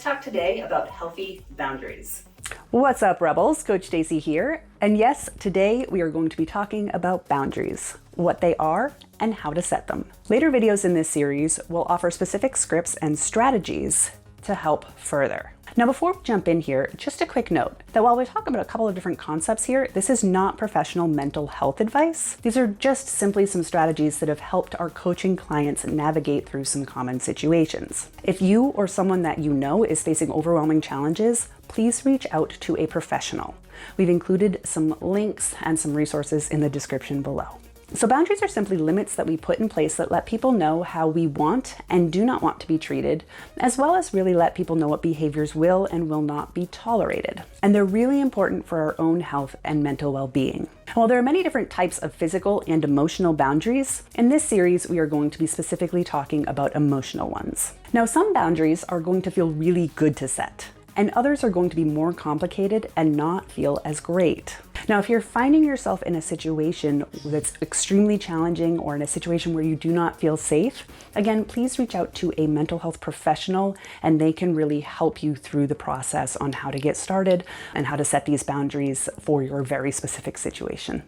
talk today about healthy boundaries. What's up, Rebels? Coach Staci here. And yes, today we are going to be talking about boundaries, what they are, and how to set them. Later videos in this series will offer specific scripts and strategies to help further. Now, before we jump in here, just a quick note that while we talk about a couple of different concepts here, this is not professional mental health advice. These are just simply some strategies that have helped our coaching clients navigate through some common situations. If you or someone that you know is facing overwhelming challenges, please reach out to a professional. We've included some links and some resources in the description below. So boundaries are simply limits that we put in place that let people know how we want and do not want to be treated, as well as really let people know what behaviors will and will not be tolerated. And they're really important for our own health and mental well-being. While there are many different types of physical and emotional boundaries, in this series we are going to be specifically talking about emotional ones. Now, some boundaries are going to feel really good to set, and others are going to be more complicated and not feel as great. Now, if you're finding yourself in a situation that's extremely challenging or in a situation where you do not feel safe, again, please reach out to a mental health professional and they can really help you through the process on how to get started and how to set these boundaries for your very specific situation.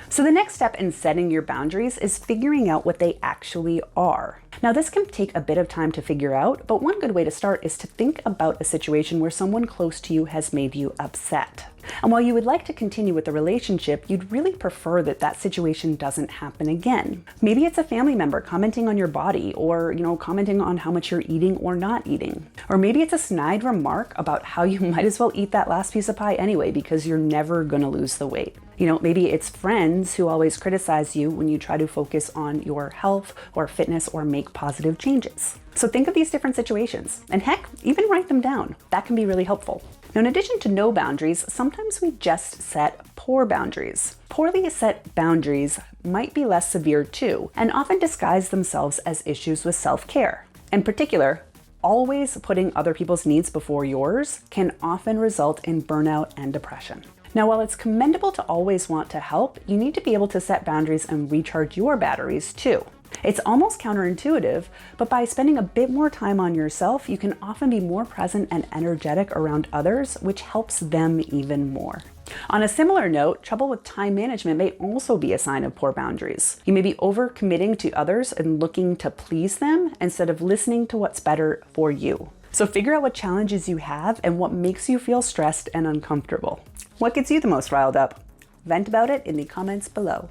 So the next step in setting your boundaries is figuring out what they actually are. Now, this can take a bit of time to figure out, but one good way to start is to think about a situation where someone close to you has made you upset. And while you would like to continue with the relationship, you'd really prefer that that situation doesn't happen again. Maybe it's a family member commenting on your body or, commenting on how much you're eating or not eating. Or maybe it's a snide remark about how you might as well eat that last piece of pie anyway because you're never gonna lose the weight. Maybe it's friends who always criticize you when you try to focus on your health or fitness or make positive changes. So think of these different situations and heck, even write them down. That can be really helpful. Now, in addition to no boundaries, sometimes we just set poor boundaries. Poorly set boundaries might be less severe too, and often disguise themselves as issues with self-care. In particular, always putting other people's needs before yours can often result in burnout and depression. Now, while it's commendable to always want to help, you need to be able to set boundaries and recharge your batteries too. It's almost counterintuitive, but by spending a bit more time on yourself, you can often be more present and energetic around others, which helps them even more. On a similar note, trouble with time management may also be a sign of poor boundaries. You may be overcommitting to others and looking to please them instead of listening to what's better for you. So figure out what challenges you have and what makes you feel stressed and uncomfortable. What gets you the most riled up? Vent about it in the comments below.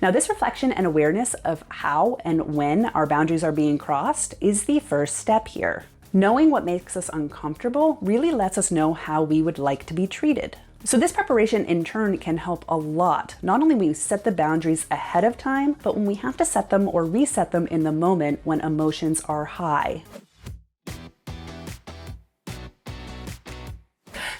Now, this reflection and awareness of how and when our boundaries are being crossed is the first step here. Knowing what makes us uncomfortable really lets us know how we would like to be treated. So this preparation in turn can help a lot, not only when we set the boundaries ahead of time, but when we have to set them or reset them in the moment when emotions are high.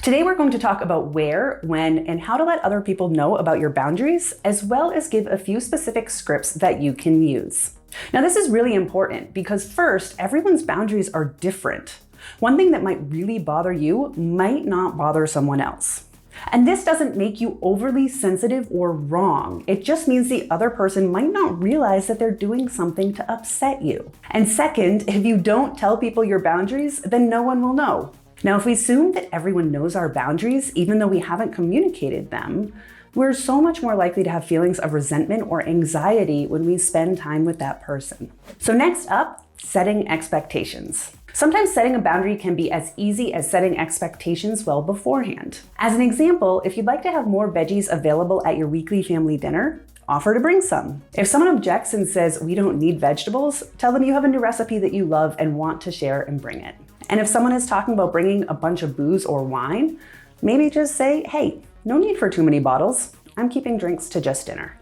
Today, we're going to talk about where, when, and how to let other people know about your boundaries, as well as give a few specific scripts that you can use. Now, this is really important because first, everyone's boundaries are different. One thing that might really bother you might not bother someone else. And this doesn't make you overly sensitive or wrong. It just means the other person might not realize that they're doing something to upset you. And second, if you don't tell people your boundaries, then no one will know. Now, if we assume that everyone knows our boundaries, even though we haven't communicated them, we're so much more likely to have feelings of resentment or anxiety when we spend time with that person. So next up, setting expectations. Sometimes setting a boundary can be as easy as setting expectations well beforehand. As an example, if you'd like to have more veggies available at your weekly family dinner, offer to bring some. If someone objects and says, "We don't need vegetables," tell them you have a new recipe that you love and want to share and bring it. And if someone is talking about bringing a bunch of booze or wine, maybe just say, "Hey, no need for too many bottles. I'm keeping drinks to just dinner."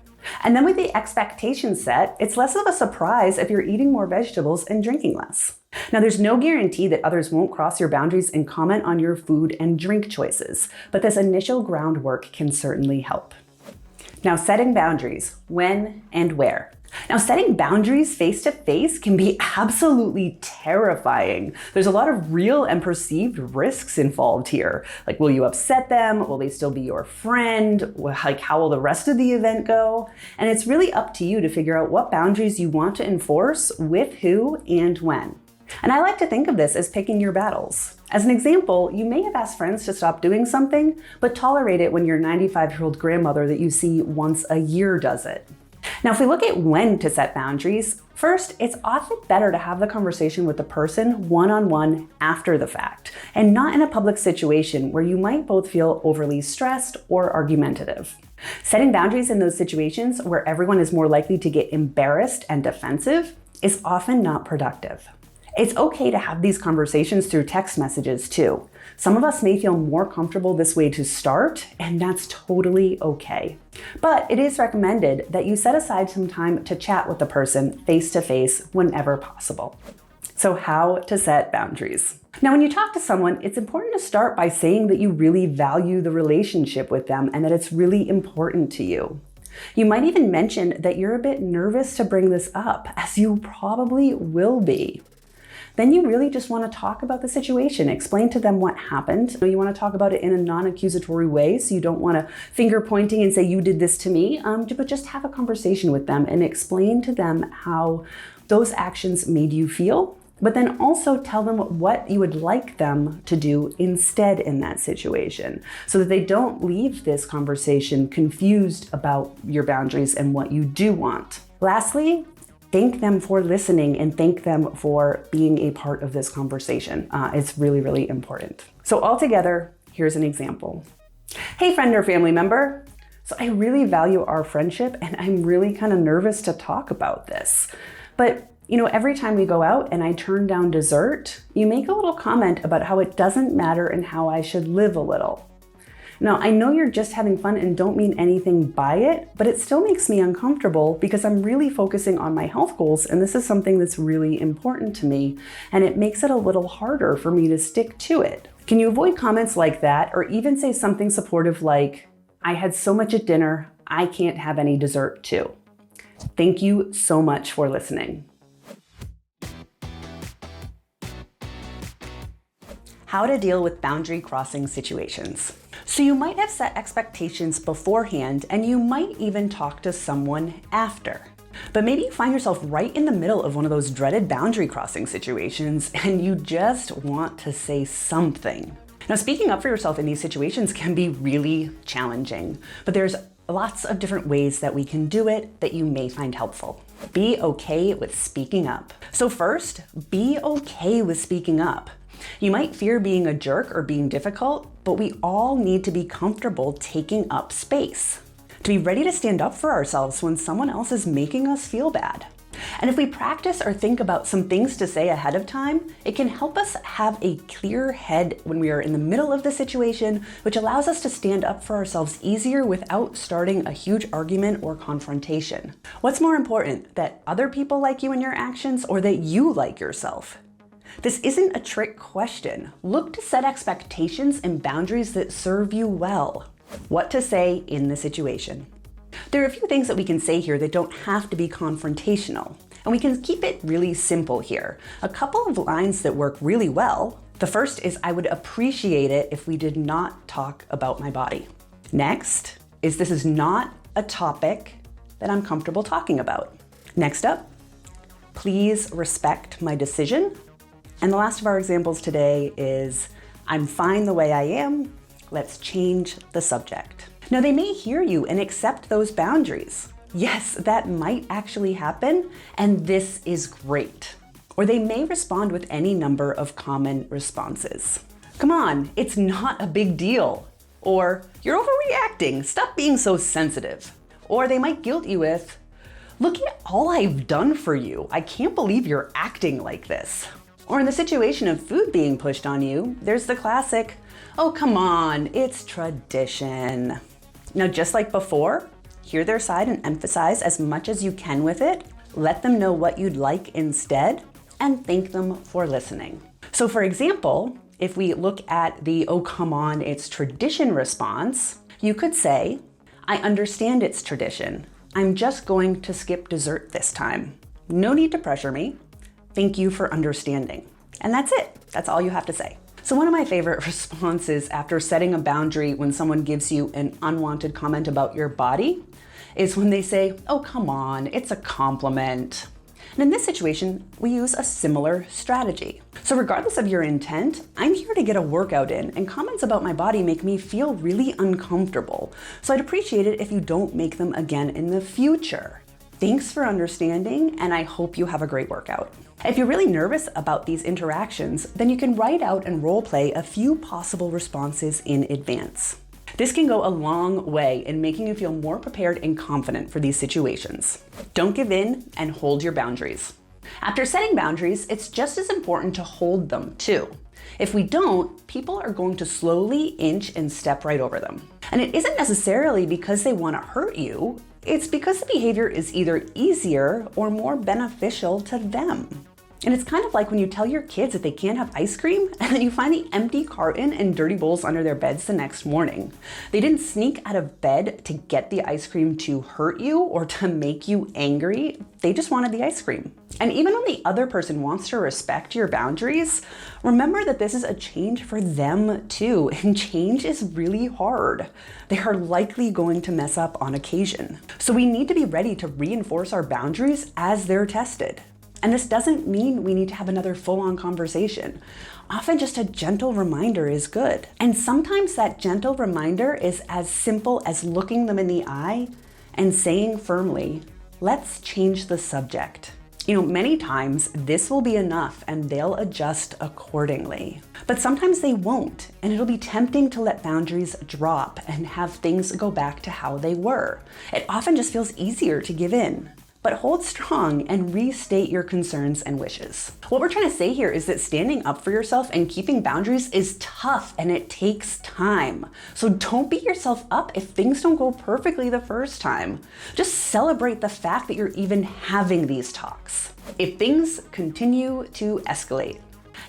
And then with the expectation set, it's less of a surprise if you're eating more vegetables and drinking less. Now, there's no guarantee that others won't cross your boundaries and comment on your food and drink choices, but this initial groundwork can certainly help. Now, setting boundaries, when and where. Now, setting boundaries face-to-face can be absolutely terrifying. There's a lot of real and perceived risks involved here. Like, will you upset them? Will they still be your friend? Like, how will the rest of the event go? And it's really up to you to figure out what boundaries you want to enforce with who and when. And I like to think of this as picking your battles. As an example, you may have asked friends to stop doing something, but tolerate it when your 95-year-old grandmother that you see once a year does it. Now, if we look at when to set boundaries, first, it's often better to have the conversation with the person one-on-one after the fact, and not in a public situation where you might both feel overly stressed or argumentative. Setting boundaries in those situations where everyone is more likely to get embarrassed and defensive is often not productive. It's okay to have these conversations through text messages too. Some of us may feel more comfortable this way to start, and that's totally okay. But it is recommended that you set aside some time to chat with the person face to face whenever possible. So how to set boundaries? Now, when you talk to someone, it's important to start by saying that you really value the relationship with them and that it's really important to you. You might even mention that you're a bit nervous to bring this up, as you probably will be. Then you really just want to talk about the situation, explain to them what happened. You want to talk about it in a non-accusatory way, so you don't want to finger pointing and say, you did this to me, but just have a conversation with them and explain to them how those actions made you feel, but then also tell them what you would like them to do instead in that situation, so that they don't leave this conversation confused about your boundaries and what you do want. Lastly, thank them for listening and thank them for being a part of this conversation. It's really, really important. So altogether, here's an example. Hey, friend or family member. So I really value our friendship and I'm really kind of nervous to talk about this. But every time we go out and I turn down dessert, you make a little comment about how it doesn't matter and how I should live a little. Now, I know you're just having fun and don't mean anything by it, but it still makes me uncomfortable because I'm really focusing on my health goals and this is something that's really important to me, and it makes it a little harder for me to stick to it. Can you avoid comments like that, or even say something supportive like, I had so much at dinner, I can't have any dessert too. Thank you so much for listening. How to deal with boundary crossing situations. So you might have set expectations beforehand and you might even talk to someone after. But maybe you find yourself right in the middle of one of those dreaded boundary crossing situations and you just want to say something. Now, speaking up for yourself in these situations can be really challenging, but there's lots of different ways that we can do it that you may find helpful. Be okay with speaking up. So first, be okay with speaking up. You might fear being a jerk or being difficult, but we all need to be comfortable taking up space, to be ready to stand up for ourselves when someone else is making us feel bad. And if we practice or think about some things to say ahead of time, it can help us have a clear head when we are in the middle of the situation, which allows us to stand up for ourselves easier without starting a huge argument or confrontation. What's more important, that other people like you and your actions, or that you like yourself? This isn't a trick question. Look to set expectations and boundaries that serve you well. What to say in the situation. There are a few things that we can say here that don't have to be confrontational, and we can keep it really simple here. A couple of lines that work really well. The first is, I would appreciate it if we did not talk about my body. Next is, this is not a topic that I'm comfortable talking about. Next up, please respect my decision. And the last of our examples today is, I'm fine the way I am, let's change the subject. Now, they may hear you and accept those boundaries. Yes, that might actually happen, and this is great. Or they may respond with any number of common responses. Come on, it's not a big deal. Or, you're overreacting, stop being so sensitive. Or they might guilt you with, look at all I've done for you, I can't believe you're acting like this. Or in the situation of food being pushed on you, there's the classic, oh, come on, it's tradition. Now, just like before, hear their side and emphasize as much as you can with it. Let them know what you'd like instead, and thank them for listening. So for example, if we look at the, oh, come on, it's tradition response, you could say, I understand it's tradition. I'm just going to skip dessert this time. No need to pressure me. Thank you for understanding. And that's it. That's all you have to say. So one of my favorite responses after setting a boundary when someone gives you an unwanted comment about your body is when they say, oh, come on, it's a compliment. And in this situation, we use a similar strategy. So regardless of your intent, I'm here to get a workout in, and comments about my body make me feel really uncomfortable. So I'd appreciate it if you don't make them again in the future. Thanks for understanding, and I hope you have a great workout. If you're really nervous about these interactions, then you can write out and role play a few possible responses in advance. This can go a long way in making you feel more prepared and confident for these situations. Don't give in and hold your boundaries. After setting boundaries, it's just as important to hold them too. If we don't, people are going to slowly inch and step right over them. And it isn't necessarily because they want to hurt you, it's because the behavior is either easier or more beneficial to them. And it's kind of like when you tell your kids that they can't have ice cream and then you find the empty carton and dirty bowls under their beds the next morning. They didn't sneak out of bed to get the ice cream to hurt you or to make you angry. They just wanted the ice cream. And even when the other person wants to respect your boundaries, remember that this is a change for them too, and change is really hard. They are likely going to mess up on occasion. So we need to be ready to reinforce our boundaries as they're tested. And this doesn't mean we need to have another full-on conversation. Often just a gentle reminder is good. And sometimes that gentle reminder is as simple as looking them in the eye and saying firmly, let's change the subject. Many times this will be enough and they'll adjust accordingly. But sometimes they won't, and it'll be tempting to let boundaries drop and have things go back to how they were. It often just feels easier to give in. But hold strong and restate your concerns and wishes. What we're trying to say here is that standing up for yourself and keeping boundaries is tough and it takes time. So don't beat yourself up if things don't go perfectly the first time. Just celebrate the fact that you're even having these talks. If things continue to escalate.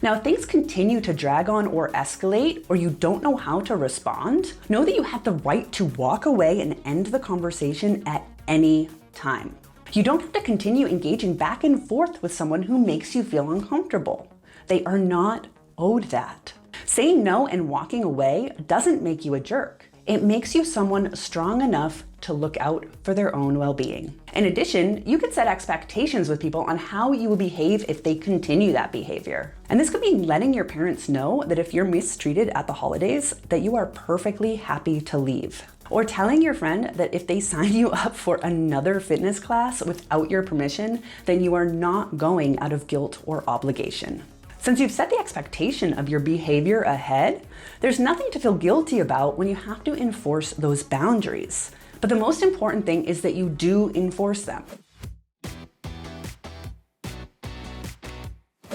Now, if things continue to drag on or escalate, or you don't know how to respond, know that you have the right to walk away and end the conversation at any time. You don't have to continue engaging back and forth with someone who makes you feel uncomfortable. They are not owed that. Saying no and walking away doesn't make you a jerk. It makes you someone strong enough to look out for their own well-being. In addition, you can set expectations with people on how you will behave if they continue that behavior. And this could be letting your parents know that if you're mistreated at the holidays, that you are perfectly happy to leave. Or telling your friend that if they sign you up for another fitness class without your permission, then you are not going out of guilt or obligation. Since you've set the expectation of your behavior ahead, there's nothing to feel guilty about when you have to enforce those boundaries. But the most important thing is that you do enforce them.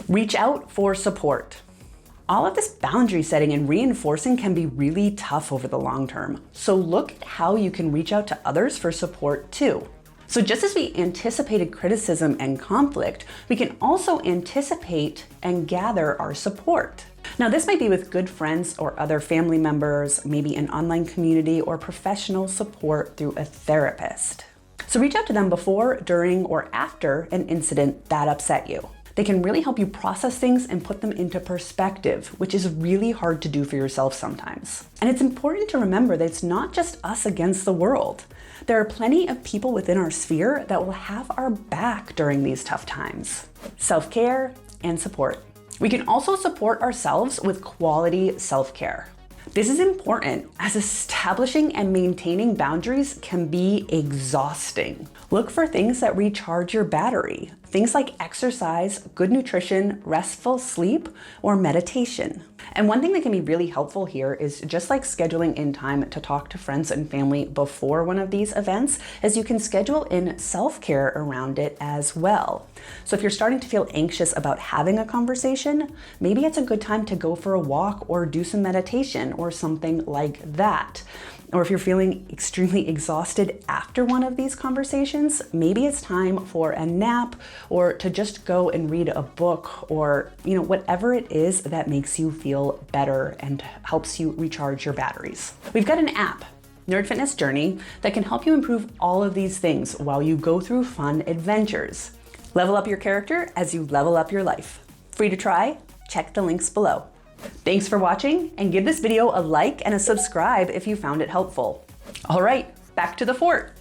Reach out for support. All of this boundary setting and reinforcing can be really tough over the long term. So look at how you can reach out to others for support too. So just as we anticipated criticism and conflict, we can also anticipate and gather our support. Now, this might be with good friends or other family members, maybe an online community or professional support through a therapist. So reach out to them before, during, or after an incident that upset you. They can really help you process things and put them into perspective, which is really hard to do for yourself sometimes. And it's important to remember that it's not just us against the world. There are plenty of people within our sphere that will have our back during these tough times. Self-care and support. We can also support ourselves with quality self-care. This is important as establishing and maintaining boundaries can be exhausting. Look for things that recharge your battery. Things like exercise, good nutrition, restful sleep, or meditation. And one thing that can be really helpful here is just like scheduling in time to talk to friends and family before one of these events, is you can schedule in self-care around it as well. So if you're starting to feel anxious about having a conversation, maybe it's a good time to go for a walk or do some meditation or something like that. Or if you're feeling extremely exhausted after one of these conversations, maybe it's time for a nap or to just go and read a book or, whatever it is that makes you feel better and helps you recharge your batteries. We've got an app, Nerd Fitness Journey, that can help you improve all of these things while you go through fun adventures. Level up your character as you level up your life. Free to try? Check the links below. Thanks for watching, and give this video a like and a subscribe if you found it helpful. All right, back to the fort.